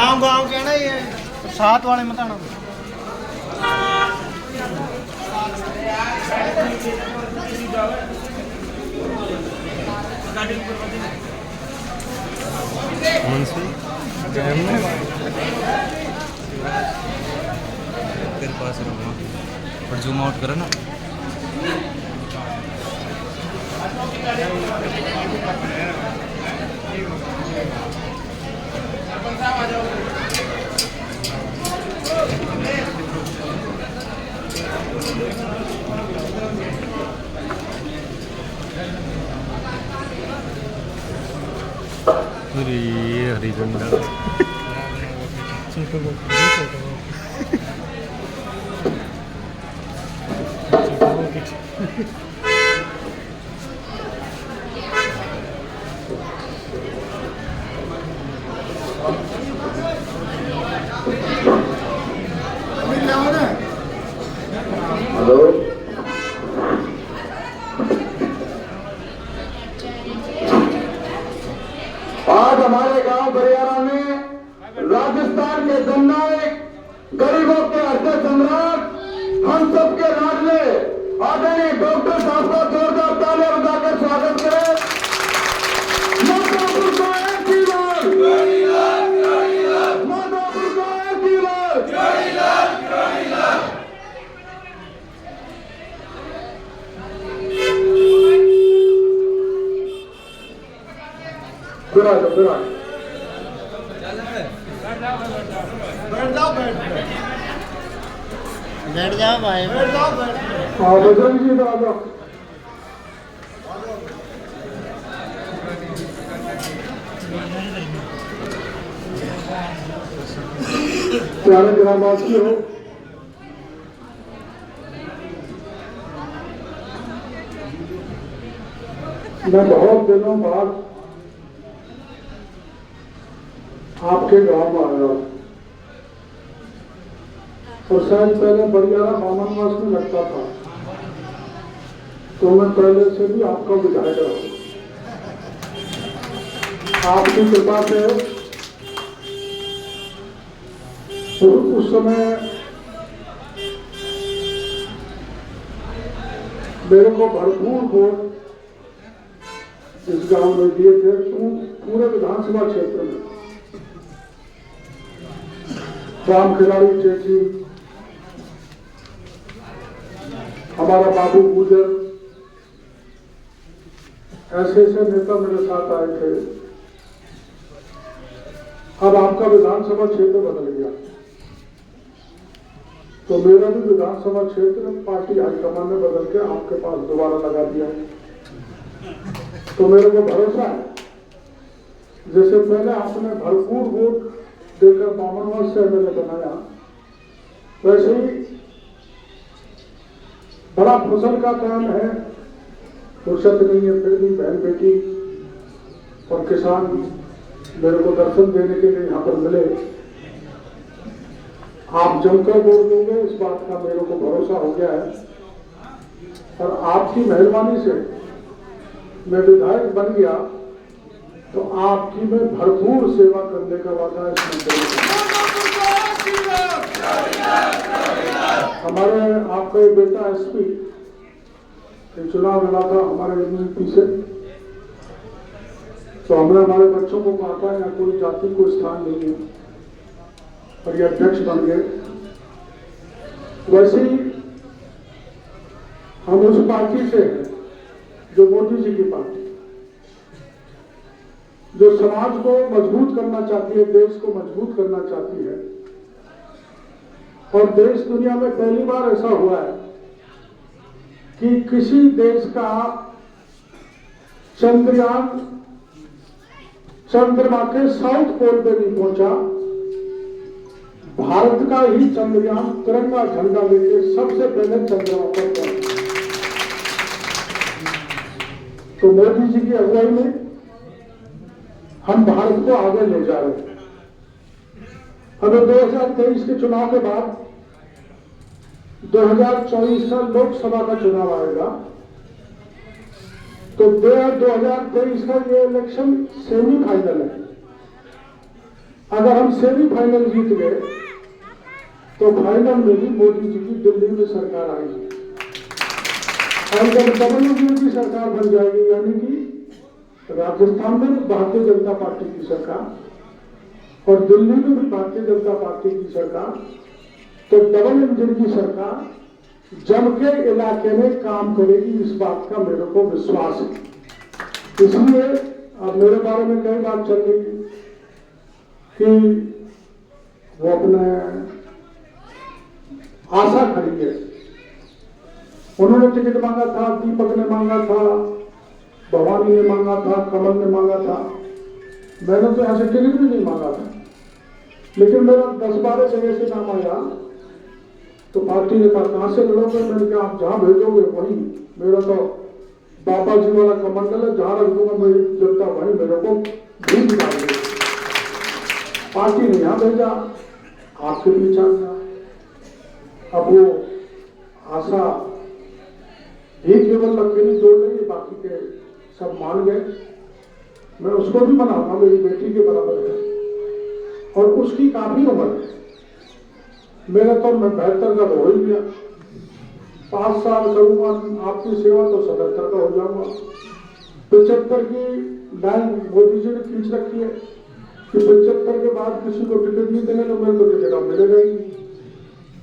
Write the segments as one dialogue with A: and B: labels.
A: गांव गांव के ना ये साथ वाले मत आना।
B: तेरे पास रहूँगा पर जूम आउट करो ना।
C: हरी झंडा
D: हेलो, आज हमारे गांव बरियारा में राजस्थान के जननायक, गरीबों के हृदय सम्राट, हम सबके लाडले आदरणीय डॉक्टर साहब का जोरदार तालियां बजाकर स्वागत करें। मातापुर का एक ही लाल, मातापुर का एक ही लाल। फिरा दो, फिरा
A: बैठ जाओ भाई, बैठ जाओ।
D: हाँ बजरंग जी आ जाओ। प्यारे ग्रामवासी हो, मैं बहुत दिनों बाद आपके गांव में आया हूं और शायद पहले बरियारा बामनवास में लगता था, तो मैं पहले से भी आपका विधायक रहा। आपकी कृपा से उस समय मेरे को भरपूर वोट इस गांव में दिए थे, पूरे विधानसभा क्षेत्र में। राम खिलाड़ी चेची, हमारा बाबू गुजर, ऐसे ऐसे नेता मेरे साथ आए थे। अब आपका विधानसभा क्षेत्र बदल गया, तो मेरा भी विधानसभा क्षेत्र पार्टी हाईकमान ने बदल के आपके पास दोबारा लगा दिया। तो मेरे को भरोसा है, जैसे पहले आपने भरपूर वोट देकर बामनवास से एमएलए बनाया, वैसे ही बड़ा फसल का काम है, फुर्सत नहीं है, फिर भी बहन बेटी और किसान मेरे को दर्शन देने के लिए यहाँ पर मिले। आप जमकर वोट दोगे, इस बात का मेरे को भरोसा हो गया है। और आपकी मेहरबानी से मैं विधायक बन गया, तो आपकी मैं भरपूर सेवा करने का वादा इसमें। हमारे आपका एक बेटा एसपी चुनाव लड़ा था हमारे यूपी से, तो हमने हमारे बच्चों को कहा था यहाँ कोई जाति को स्थान नहीं है, और ये अध्यक्ष बन गए। वैसे ही हम उस पार्टी से हैं जो मोदी जी की पार्टी, जो समाज को मजबूत करना चाहती है, देश को मजबूत करना चाहती है। और देश दुनिया में पहली बार ऐसा हुआ है कि किसी देश का चंद्रयान चंद्रमा के साउथ पोल पे नहीं पहुंचा, भारत का ही चंद्रयान तिरंगा झंडा लेके सबसे पहले चंद्रमा पर पहुंचा। तो मोदी जी की अगुवाई में हम भारत को आगे ले जा रहे हैं। हमें 2023 के चुनाव के बाद 2024 का लोकसभा का चुनाव आएगा, तो 2023 का ये इलेक्शन सेमीफाइनल है। अगर हम सेमीफाइनल जीत गए तो फाइनल में भी मोदी जी की दिल्ली में सरकार आएगी, और जब डबल इंजन की सरकार बन जाएगी, यानी कि राजस्थान में भारतीय जनता पार्टी की सरकार और दिल्ली में भी भारतीय जनता पार्टी की सरकार, तो डबल इंजन की सरकार जम के इलाके में काम करेगी, इस बात का मेरे को विश्वास है। इसलिए अब मेरे बारे में कई बात चल रही है कि वो अपने आशा खड़ी है, उन्होंने टिकट मांगा था, दीपक ने मांगा था, भवानी ने मांगा था, कमल ने मांगा था, मैंने तो यहां से टिकट भी नहीं मांगा था, लेकिन मेरा 10-12 जगह से नाम आया तो पार्टी ने कहा कहां से लड़ोगे, मैंने कहा आप जहां भेजोगे वहीं, मेरा तो बाबा जी वाला कमंडल है, जहां रख दूंगा मेरी जनता वहीं मेरे को भीख डालेगी। पार्टी ने यहां भेजा, आपके पीछा था, अब वो आशा ही केवल अकेली जोड़ रही, बाकी के सब मान गए। मैं उसको भी मनाऊंगा, मेरी बेटी के बराबर है और उसकी काफी उम्र है, मेरा तो मैं 72 का हो ही गया, 5 साल करूंगा आपकी सेवा तो 77 का हो जाऊंगा। 75 की लाइन मोदी जी ने खींच रखी है कि 75 के बाद किसी को टिकट नहीं देंगे, तो मेरे को टिकट आप मिलेगा ही।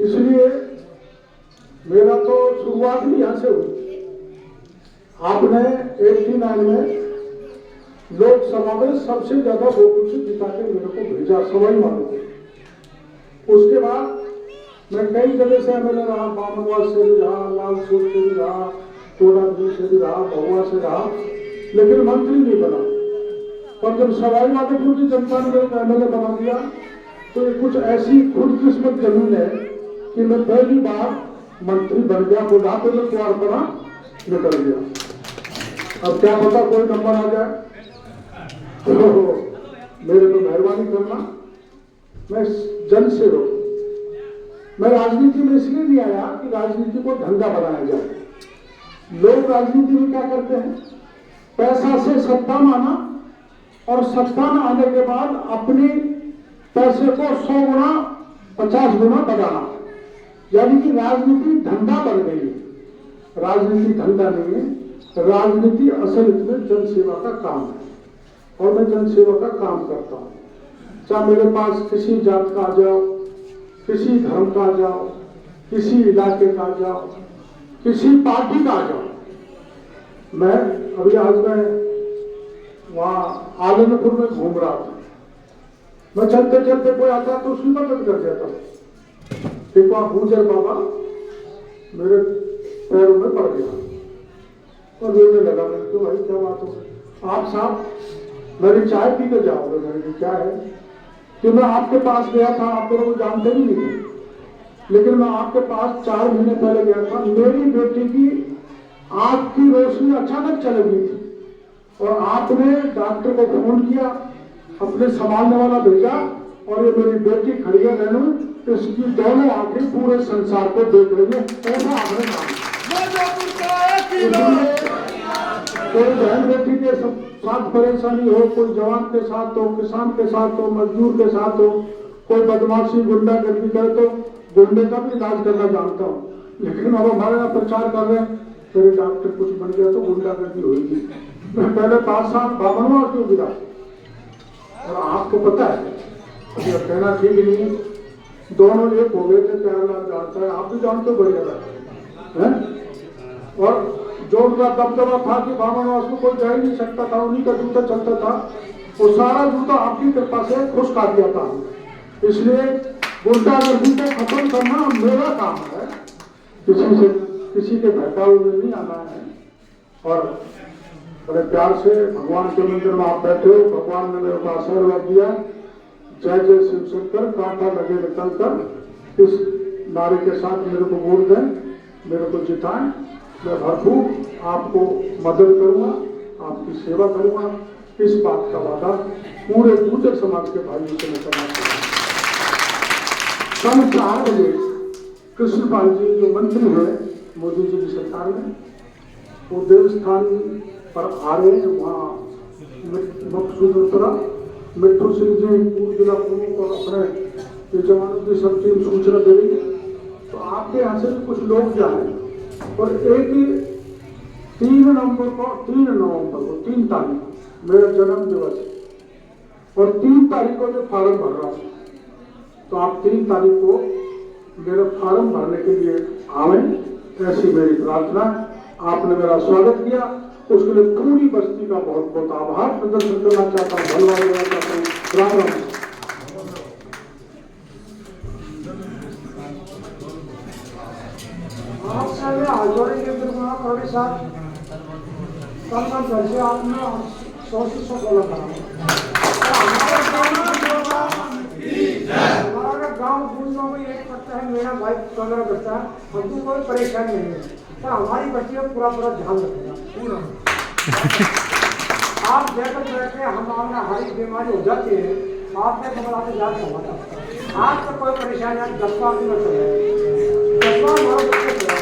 D: इसलिए मेरा तो शुरुआत भी यहां से हुई। आपने 89 में लोकसभा में सबसे ज्यादा वोटों से जिता के मेरे को भेजा, सवाई मानो। उसके बाद मैं कई जगह से एमएलए रहा, बामनवास से भी रहा, लालसोट से भी रहा, टोडापुर से भी रहा, भगवा से रहा, लेकिन मंत्री नहीं बना। पर जब सवाई माधोपुर की जनता ने मेरे को एमएलए बना दिया तो ये कुछ ऐसी खुदकिस्मत जमीन है कि मैं पहली बार मंत्री बन गया, बुढ़ापे में तैयार बना निकल गया। अब क्या पता कोई नंबर आ जाए तो मेरे को मेहरबानी करना, मैं जन से रोक। मैं राजनीति में इसलिए नहीं आया कि राजनीति को धंधा बनाया जाए। लोग राजनीति में क्या करते हैं, पैसा से सत्ता माना और सत्ता में आने के बाद अपने पैसे को 100 गुना 50 गुना बढ़ाना, यानी कि राजनीति धंधा बन गई है। राजनीति धंधा नहीं है, राजनीति असल में जनसेवा का काम है और मैं जनसेवा का काम करता हूँ। चाहे मेरे पास किसी जात का आ जाओ, किसी धर्म का आ जाओ, किसी इलाके का आ जाओ, किसी पार्टी का आ जाओ। मैं अभी आज मैं वहां आनंदपुर में घूम रहा था, मैं चलते चलते कोई आता तो उसकी मदद कर देता हूँ। एक वहां गुजर बाबा मेरे पैरों में पड़ गया और रोने लगा। मैंने तो भाई क्या बात हो, आप साहब मेरी चाय पी के जाओगे? मैंने क्या है कि मैं आपके पास गया था, आप मेरे को जानते भी नहीं थे, लेकिन मैं आपके पास 4 महीने पहले गया था। मेरी बेटी की आंख की रोशनी अचानक चली गई थी और आपने डॉक्टर को फोन किया, अपने संभालने वाला भेजा और ये मेरी बेटी खड़ी है रेनू, इसकी दोनों आंखें पूरे संसार को देख रही है, ऐसा आपने कहा। कोई बहन बेटी के साथ परेशानी हो, कोई जवान के साथ हो, किसान के साथ हो, मजदूर के साथ हो, कोई बदमाशी गुंडागर्दी करे तो गुंडे का भी इलाज करना जानता हूँ। लेकिन अब हमारे यहाँ प्रचार कर रहे हैं तेरे डॉक्टर कुछ बन गया तो गुंडागर्दी होगी। मैं पहले 5 साल बामनवास क्यों गिरा, और आपको पता है अब कहना ठीक नहीं है, दोनों एक हो गए थे, प्यारलाल जानता है, आप भी जानते हो बढ़िया है। और जो उनका दबदबा था कि बामनवास में कोई जा ही नहीं सकता था, उन्हीं का जूता चलता था, वो सारा जूता आपकी कृपा से खुश कर दिया था। इसलिए गुंडागर्दी को खत्म करना मेरा काम है, किसी के बहकावे में नहीं आना है। और बड़े प्यार से भगवान के मंदिर में आप बैठे हो, भगवान ने मेरे को आशीर्वाद दिया, जय जय शिव शंकर, कांटा लगे निकल कर, इस नारे के साथ मेरे को वोट दें, मेरे को जिताएं। मैं भरपूर आपको मदद करूंगा, आपकी सेवा करूंगा, इस बात का वादा पूरे गुर्जर समाज के भाइयों से मैं करना चाहूंगा। कल 4 बजे कृष्णपाल जी जो मंत्री है मोदी जी की सरकार में, वो देवस्थान पर आ रहे हैं, वहाँ मकसूद उतरा मिट्टू सिंह जी पूर्व जिला प्रमुख और अपने जवानों की सब टीम सूचना दे रही है। तो आपके यहाँ से भी कुछ लोग जाए और एक ही 3 नवंबर को 3 तारीख मेरा जन्म दिवस है और 3 तारीख को जो फार्म भर रहा हूँ, तो आप 3 तारीख को मेरा फार्म भरने के लिए आवे, ऐसी मेरी प्रार्थना। आपने मेरा स्वागत किया, उसके लिए पूरी बस्ती का बहुत बहुत आभार प्रदर्शन करना चाहता हूँ, धन्यवाद देना चाहता हूँ। राम राम। आपसे हाजोड़ी के बिरगुना करोड़ी साहब कल घर से आपने 100 से 100 बोला था। हमारा गाँव पूर्णिमा में एक करता है, मेरा भाई 15 करता है, हमको कोई परेशानी नहीं है, पर हमारी बच्ची को पूरा ध्यान रखेगा पूरा। आप जैसे बैठे हमारा हरी बीमारी हो जाती है, आपने बंगला में जान समाता आज तक कोई परेशानी आज 10 बार भी न चले, 10 बार हमारे बच्चे चले,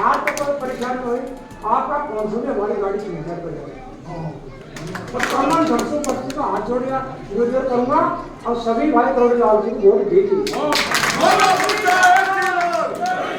D: आज तक कोई परेशानी हुई, आपका कौन सी हमारी गाड़ी चिंता करेगा। तो तमाम दर्शकों बच्चे का हाथ जोड़िया निवेदन करूंगा और सभी भाई करोड़ी लाल जी को वोट दीजिए।